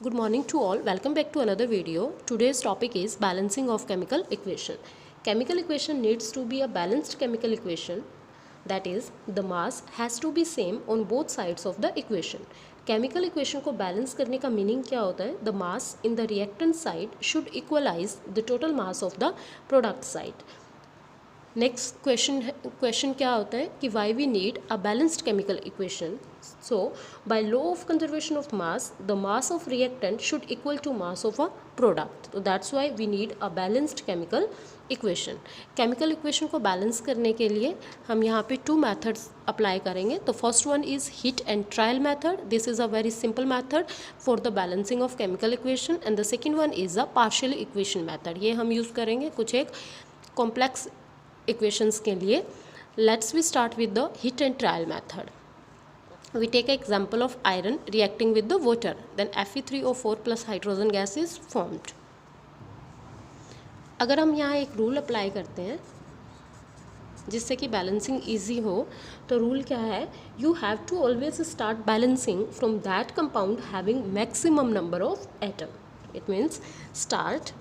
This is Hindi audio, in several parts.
Good morning to all. Welcome back to another video. Today's topic is balancing of chemical equation. Chemical equation needs to be a balanced chemical equation. That is, the mass has to be same on both sides of the equation. Chemical equation को balance करने का meaning क्या होता है? The mass in the reactant side should equalize the total mass of the product side. Next question क्या होता है कि why we need a balanced chemical equation. So by law of conservation of mass the mass of reactant should equal to mass of a product. तो that's why we need a balanced chemical equation. Chemical equation को बैलेंस करने के लिए हम यहाँ पे टू मेथड्स अप्लाई करेंगे. तो first one is hit and trial method. This is a very simple method for the balancing of chemical equation and the second one is a partial equation method. ये हम यूज़ करेंगे कुछ एक कॉम्प्लेक्स equations के लिए. Let's we start with the hit and trial method. We take an example of iron reacting with the water. Then Fe3O4 plus hydrogen gas is formed. अगर हम यहाँ एक रूल अप्लाई करते हैं जिससे कि बैलेंसिंग ईजी हो, तो रूल क्या है? You have to always start balancing from that compound having maximum number of atom. It means start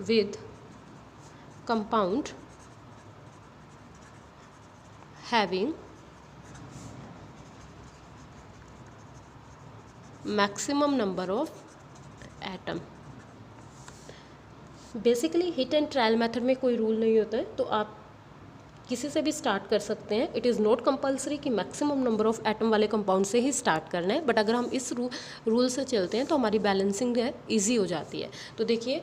with compound having maximum number of atom. Basically hit and trial method में कोई रूल नहीं होता है, तो आप किसी से भी स्टार्ट कर सकते हैं. इट इज़ नॉट कंपल्सरी कि मैक्सिमम नंबर ऑफ एटम वाले कंपाउंड से ही स्टार्ट करना है, बट अगर हम इस रूल से चलते हैं तो हमारी बैलेंसिंग है ईजी हो जाती है. तो देखिए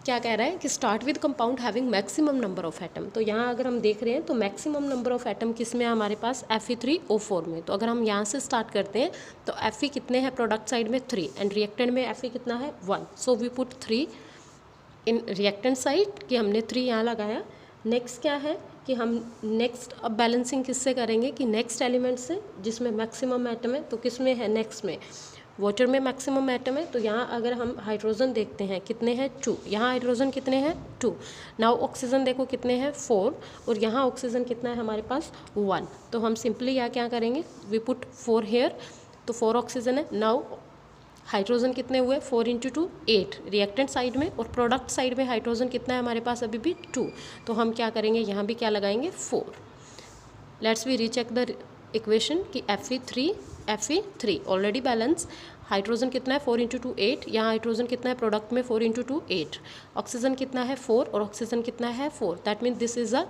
क्या कह रहा है कि start with compound having maximum number of atom. तो यहाँ अगर हम देख रहे हैं तो मैक्सिमम नंबर ऑफ एटम किस में है हमारे पास? Fe3O4 में. तो अगर हम यहाँ से स्टार्ट करते हैं तो Fe कितने हैं प्रोडक्ट साइड में? 3 एंड रिएक्टेंट में Fe कितना है? 1. सो वी पुट 3 इन रिएक्टेंट साइड कि हमने 3 यहाँ लगाया. नेक्स्ट क्या है कि हम नेक्स्ट अब बैलेंसिंग किससे करेंगे कि नेक्स्ट एलिमेंट से जिसमें मैक्सिमम एटम है. तो किस में है? नेक्स्ट में वाटर में मैक्सिमम एटम है. तो यहाँ अगर हम हाइड्रोजन देखते हैं कितने हैं? 2. यहाँ हाइड्रोजन कितने हैं? 2. नाउ ऑक्सीजन देखो कितने हैं? 4. और यहाँ ऑक्सीजन कितना है हमारे पास? 1. तो हम सिंपली यहाँ क्या करेंगे? We put 4 here. तो 4 ऑक्सीजन है. नाउ हाइड्रोजन कितने हुए? 4 × 2 8 रिएक्टेंट साइड में, और प्रोडक्ट साइड में हाइड्रोजन कितना है हमारे पास? अभी भी 2. तो हम क्या करेंगे? यहाँ भी क्या लगाएंगे? 4. Let's we recheck the equation कि Fe3 ऑलरेडी बैलेंस. हाइड्रोजन कितना है? 4 × 2 8. यहाँ हाइड्रोजन कितना है प्रोडक्ट में? 4 × 2 8. ऑक्सीजन कितना है? 4. और ऑक्सीजन कितना है? 4. That means this is a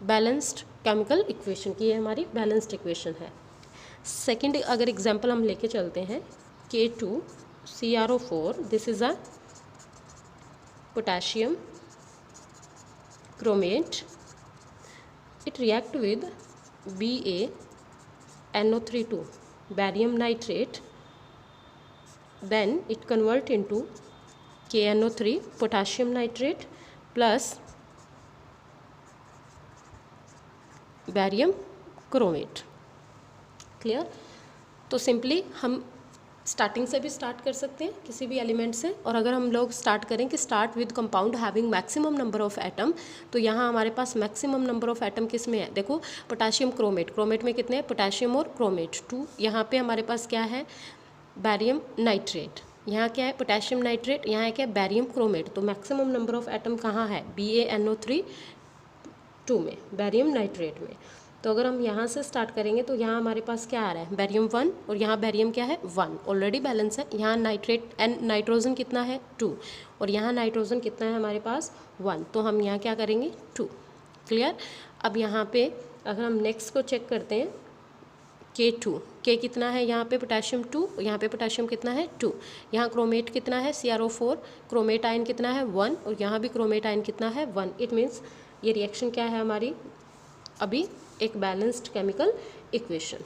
balanced chemical equation की ये हमारी बैलेंस्ड इक्वेशन है. सेकेंड अगर एग्जाम्पल हम लेके चलते हैं K2CrO4. This is a potassium chromate. It react with BaNO3 barium nitrate. Then it convert into KNO3 potassium nitrate plus barium chromate. Clear? तो सिंपली हम स्टार्टिंग से भी स्टार्ट कर सकते हैं किसी भी एलिमेंट से. और अगर हम लोग स्टार्ट करें कि start with compound having maximum number of atom, तो यहाँ हमारे पास मैक्सिमम नंबर ऑफ एटम किस में है? देखो पोटेशियम क्रोमेट. क्रोमेट में कितने हैं? पोटेशियम और क्रोमेट 2. यहाँ पे हमारे पास क्या है? Barium nitrate. यहाँ क्या है? Potassium nitrate. यहाँ है क्या? Barium chromate. तो मैक्सिमम नंबर ऑफ एटम कहाँ है? BaNO3 2 में, बैरियम नाइट्रेट में. तो अगर हम यहाँ से स्टार्ट करेंगे तो यहाँ हमारे पास क्या आ रहा है? बैरियम 1. और यहाँ बैरियम क्या है? 1. ऑलरेडी बैलेंस है. यहाँ नाइट्रेट एंड नाइट्रोजन कितना है? 2. और यहाँ नाइट्रोजन कितना है हमारे पास? 1. तो हम यहाँ क्या करेंगे? 2. क्लियर? अब यहाँ पे अगर हम नेक्स्ट को चेक करते हैं K2. K कितना है यहाँ पे? पोटेशियम 2. यहाँ पे पोटेशियम कितना है? 2. यहाँ क्रोमेट कितना है? CrO4. क्रोमेट आयन कितना है? 1. और यहाँ भी क्रोमेट आयन कितना है? 1. इट मीन्स ये रिएक्शन क्या है हमारी? अभी एक balanced chemical equation.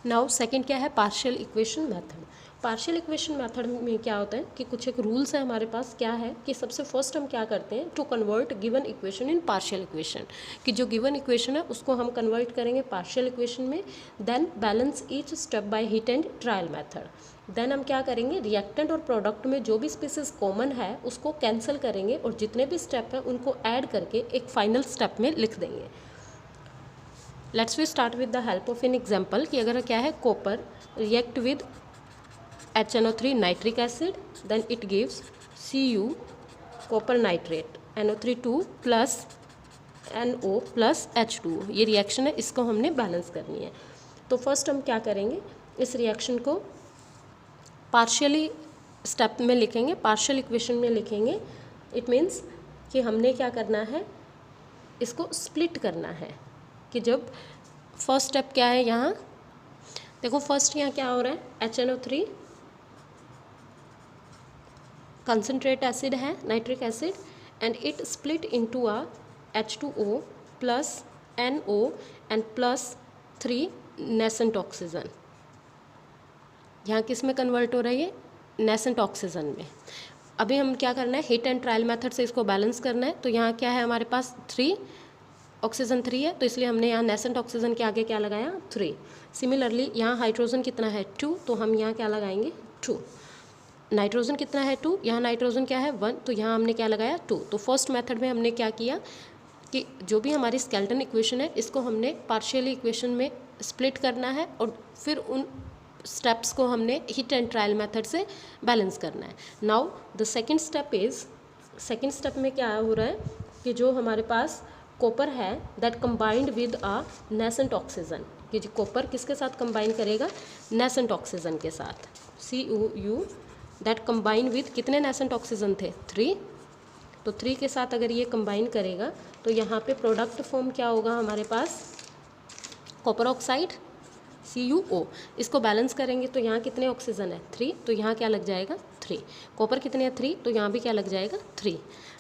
Now second क्या है? Partial equation method. Partial equation method में क्या होता है कि कुछ एक रूल्स है हमारे पास. क्या है कि सबसे फर्स्ट हम क्या करते हैं? To convert given equation in partial equation. कि जो गिवन इक्वेशन है उसको हम कन्वर्ट करेंगे पार्शियल इक्वेशन में. Then balance each step by hit and trial method. Then हम क्या करेंगे? रिएक्टेंट और प्रोडक्ट में जो भी स्पीसीज कॉमन है उसको कैंसिल करेंगे और जितने भी स्टेप हैं उनको ऐड करके एक फाइनल स्टेप में लिख देंगे. Let's we start with the help of an example कि अगर क्या है copper react with HNO3 nitric acid then it gives Cu copper nitrate NO3 2 plus NO plus H2। ये रिएक्शन है, इसको हमने बैलेंस करनी है। तो फर्स्ट हम क्या करेंगे, इस रिएक्शन को पार्शियली स्टेप में लिखेंगे, पार्शियल इक्वेशन में लिखेंगे। इट मीन्स कि हमने क्या करना है, इसको स्प्लिट करना है। कि जब फर्स्ट स्टेप क्या है, यहाँ देखो फर्स्ट यहाँ क्या हो रहा है, HNO3 कंसनट्रेट एसिड है nitric acid and it split into a H2O plus NO and plus 3 nascent oxygen. यहाँ किस में कन्वर्ट हो रहा है, ये नेसेंट ऑक्सीजन में। अभी हम क्या करना है, हिट एंड ट्रायल मेथड से इसको बैलेंस करना है। तो यहाँ क्या है हमारे पास 3 ऑक्सीजन 3 है, तो इसलिए हमने यहाँ नेसेंट ऑक्सीजन के आगे क्या लगाया 3। सिमिलरली यहाँ हाइड्रोजन कितना है 2, तो हम यहाँ क्या लगाएंगे 2। नाइट्रोजन कितना है 2, यहाँ नाइट्रोजन क्या है 1, तो यहाँ हमने क्या लगाया 2। तो फर्स्ट मेथड में हमने क्या किया कि जो भी हमारी स्केलेटन इक्वेशन है इसको हमने पार्शियली इक्वेशन में स्प्लिट करना है और फिर उन स्टेप्स को हमने हिट एंड ट्रायल मेथड से बैलेंस करना है। Now the second step is, second step में क्या हो रहा है कि जो हमारे पास कॉपर है that combined with a nascent oxygen, कि जो कॉपर किसके साथ कंबाइन करेगा, नेसेंट ऑक्सीजन के साथ, CuU दैट कंबाइन विद, कितने नेसेंट ऑक्सीजन थे 3, तो 3 के साथ अगर ये कंबाइन करेगा तो यहाँ पे प्रोडक्ट फॉर्म क्या होगा हमारे पास, कॉपर ऑक्साइड CuO। इसको बैलेंस करेंगे तो यहाँ कितने ऑक्सीजन है 3, तो यहाँ क्या लग जाएगा 3। कॉपर कितने हैं 3, तो यहाँ भी क्या लग जाएगा 3।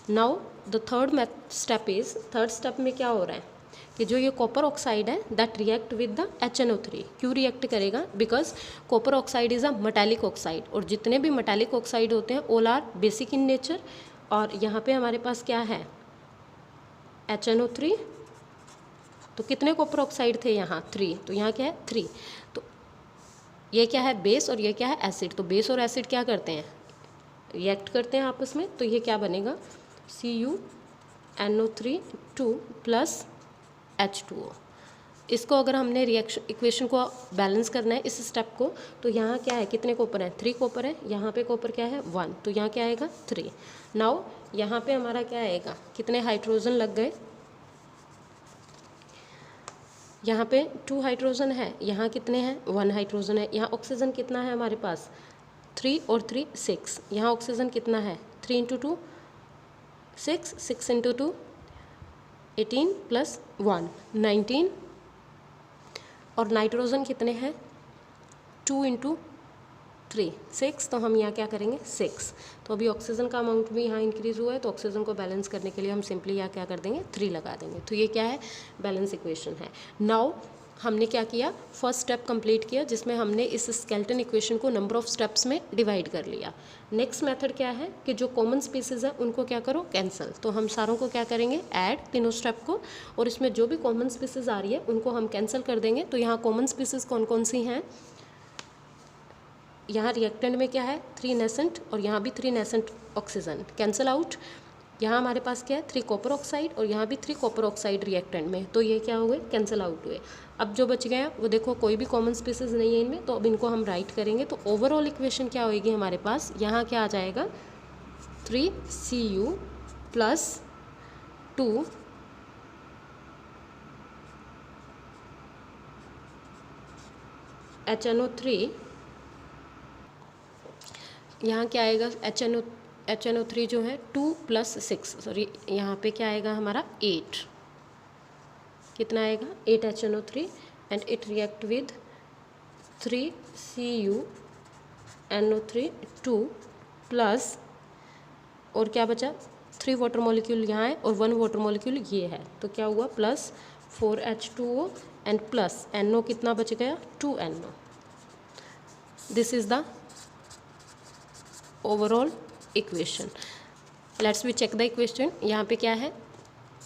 Now the third step is, third step में क्या हो रहा है कि जो ये कॉपर ऑक्साइड है that react with the HNO3। क्यों रिएक्ट करेगा, because copper oxide is a metallic oxide, और जितने भी मेटालिक ऑक्साइड होते हैं all are basic in nature. और यहाँ पे हमारे पास क्या है HNO3, तो कितने कॉपर ऑक्साइड थे यहाँ 3, तो यहाँ क्या है 3। तो ये क्या है बेस और ये क्या है एसिड, तो बेस और एसिड क्या करते हैं, रिएक्ट करते हैं आपस में। तो ये क्या बनेगा CuNO3 2 प्लस H2O। इसको अगर हमने रिएक्शन इक्वेशन को बैलेंस करना है इस स्टेप को, तो यहाँ क्या है कितने कॉपर हैं 3 कॉपर है, यहाँ पे कॉपर क्या है 1, तो यहाँ क्या आएगा 3। नाउ यहाँ पे हमारा क्या आएगा, कितने हाइड्रोजन लग गए, यहाँ पे 2 हाइड्रोजन है, यहाँ कितने हैं 1 हाइड्रोजन है। यहाँ ऑक्सीजन कितना है हमारे पास 3 और 3 6, यहाँ ऑक्सीजन कितना है 3 इंटू 2 6, 6 इंटू 2 18 प्लस 1 19, और नाइट्रोजन कितने हैं 2 इंटू 3 6, तो हम यहाँ क्या करेंगे 6। तो अभी ऑक्सीजन का अमाउंट भी यहाँ इंक्रीज़ हुआ है, तो ऑक्सीजन को बैलेंस करने के लिए हम सिंपली यहाँ क्या कर देंगे 3 लगा देंगे। तो ये क्या है बैलेंस इक्वेशन है। नाउ हमने क्या किया, फर्स्ट स्टेप कंप्लीट किया जिसमें हमने इस स्केलेटन इक्वेशन को नंबर ऑफ स्टेप्स में डिवाइड कर लिया। नेक्स्ट मेथड क्या है कि जो कॉमन स्पीसीज है उनको क्या करो कैंसिल। तो हम सारों को क्या करेंगे ऐड तीनों स्टेप को, और इसमें जो भी कॉमन स्पीसीज आ रही है उनको हम कैंसिल कर देंगे। तो यहाँ कॉमन स्पीसीज कौन कौन सी हैं, यहाँ रिएक्टेंट में क्या है 3 नेसेंट और यहाँ भी 3 नेसेंट ऑक्सीजन, कैंसिल आउट। यहाँ हमारे पास क्या है 3 कॉपर ऑक्साइड और यहाँ भी 3 कॉपर ऑक्साइड रिएक्टेंट में, तो ये क्या हुए कैंसिल आउट हुए। अब जो बच गया वो देखो कोई भी कॉमन स्पीसीज नहीं है इनमें, तो अब इनको हम राइट करेंगे। तो ओवरऑल इक्वेशन क्या होगी हमारे पास, यहाँ क्या आ जाएगा 3Cu प्लस 2 HNO3, यहाँ क्या आएगा HNO3 जो है 2 प्लस 6, सॉरी यहाँ पे क्या आएगा हमारा 8, कितना आएगा 8 HNO3 and it react with 3CuNO3 2 plus, और क्या बचा 3 वाटर मॉलिक्यूल यहाँ है और 1 वाटर मॉलिक्यूल ये है, तो क्या हुआ plus 4H2O and plus NO कितना बच गया 2NO। This is the overall equation. Let's we check the equation. यहाँ पे क्या है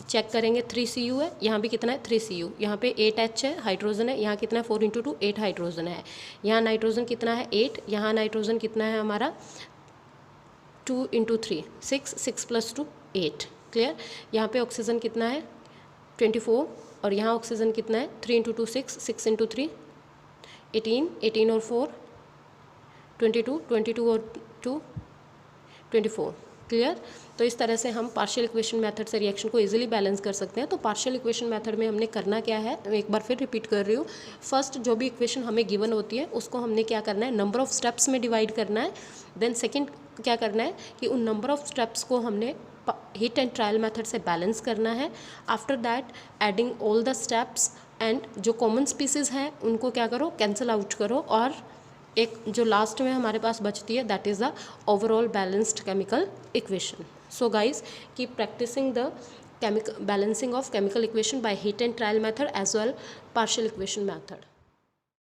चेक करेंगे 3Cu है, यहाँ भी कितना है 3Cu, यहाँ पे 8H है हाइड्रोजन है, यहाँ कितना है 4 इंटू 2 8 हाइड्रोजन है, यहाँ नाइट्रोजन कितना है 8, यहाँ नाइट्रोजन कितना है हमारा 2 इंटू 3 6, 6 प्लस 2 8, क्लियर। यहाँ पे ऑक्सीजन कितना है 24 और यहाँ ऑक्सीजन कितना है 3 × 2 6, 6 × 3 18, 18 और 4 22, 22 और 2 24। क्लियर। तो इस तरह से हम पार्शियल इक्वेशन मेथड से रिएक्शन को इजीली बैलेंस कर सकते हैं। तो पार्शियल इक्वेशन मेथड में हमने करना क्या है, एक बार फिर रिपीट कर रही हूँ। फर्स्ट जो भी इक्वेशन हमें गिवन होती है उसको हमने क्या करना है, नंबर ऑफ स्टेप्स में डिवाइड करना है। देन सेकंड क्या करना है कि उन नंबर ऑफ स्टेप्स को हमने हिट एंड ट्रायल मेथड से बैलेंस करना है। After that adding all the steps and जो कॉमन स्पीसीज हैं उनको क्या करो, कैंसिल आउट करो, और एक जो लास्ट में हमारे पास बचती है that is the overall balanced chemical equation. So guys keep practising the balancing of chemical equation by hit and trial method as well partial equation method.